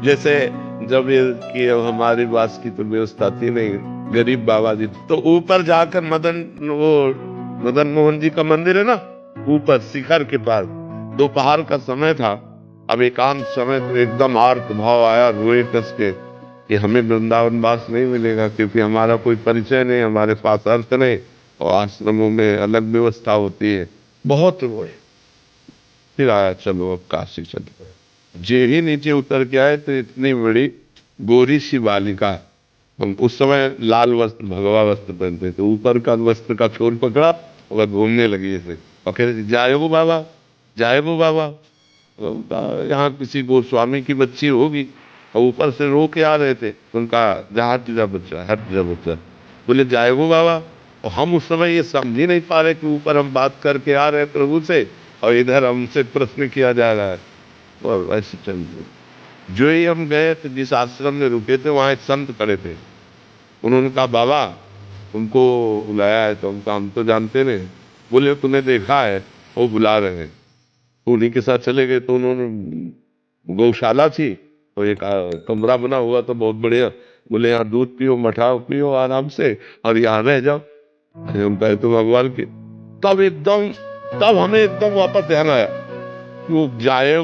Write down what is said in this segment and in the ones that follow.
जैसे जब ये कि हमारे पास की तो व्यवस्था थी नहीं, गरीब बाबा जी, तो ऊपर जाकर मदन मोहन जी का मंदिर है ना, ऊपर शिखर के पास, दोपहर का समय था। अब एकांत समय तो एकदम आर्त भाव आया, रोए कस के कि हमें वृंदावन वास नहीं मिलेगा, क्योंकि हमारा कोई परिचय नहीं, हमारे पास अर्थ नहीं, और आश्रमों में अलग व्यवस्था होती है। बहुत रोए, फिर आया चलो अब काशी चलते हैं। जे ही नीचे उतर के आए तो इतनी बड़ी गोरी सी बालिका, हम उस समय लाल वस्त्र भगवा वस्त्र पहनते थे, ऊपर का वस्त्र का छोर पकड़ा और घूमने लगी ऐसे, और कह रही जाए वो बाबा, जाए वो बाबा। यहाँ किसी गोस्वामी की बच्ची होगी, और ऊपर से रो के आ रहे थे, तो उनका जहाँ तुझा बच्चा, हट तुझा बच्चा, बोले जाए वो बाबा। और हम उस समय ये समझ ही नहीं पा रहे कि ऊपर हम बात करके आ रहे हैं प्रभु से, और इधर हमसे प्रश्न किया जा रहा है। और ऐसे चल रहे। जो ही हम गए तो जिस आश्रम में रुके थे वहाँ एक संत खड़े थे, उन्होंने कहा बाबा उनको बुलाया है, तो हम तो जानते नहीं। बोले तुम्हें देखा है, वो बुला रहे हैं। तो उन्हीं के साथ चले गए, तो उन्होंने गौशाला थी, तो एक कमरा बना हुआ तो बहुत बढ़िया, बोले यहाँ दूध पियो, मठा पियो आराम से, और यहाँ रह जाओ। अरे हम कहे तो भगवान के, तब एकदम, तब हमें एकदम वापस ध्यान आया, वो जाए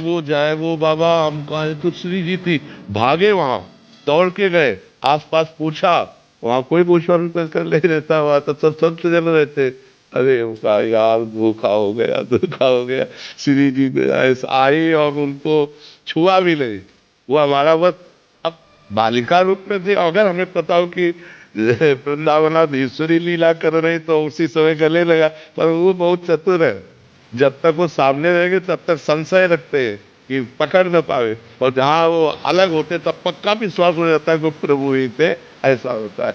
वो बाबा, हम कहा तो श्री जी थी। भागे वहां, दौड़ के गए, आसपास पूछा, वहां कोई पूछवान कर ले रहता, वहां तो सब संत जन रहते। अरे उनका यार धोखा हो गया, धोखा हो गया। श्री जी ऐसा आई और उनको छुआ भी नहीं। वो हमारा बस, अब बालिका रूप में थे, अगर हमें पता हो कि वृंदावनाथ ईश्वरी लीला कर रहे तो उसी समय गले लगा। पर वो बहुत चतुर है, जब तक वो सामने रहेंगे तब तक संशय रखते हैं कि पकड़ न पावे, और जहाँ वो अलग होते तब पक्का विश्वास हो जाता है कि वो प्रभु ही थे, ऐसा होता है।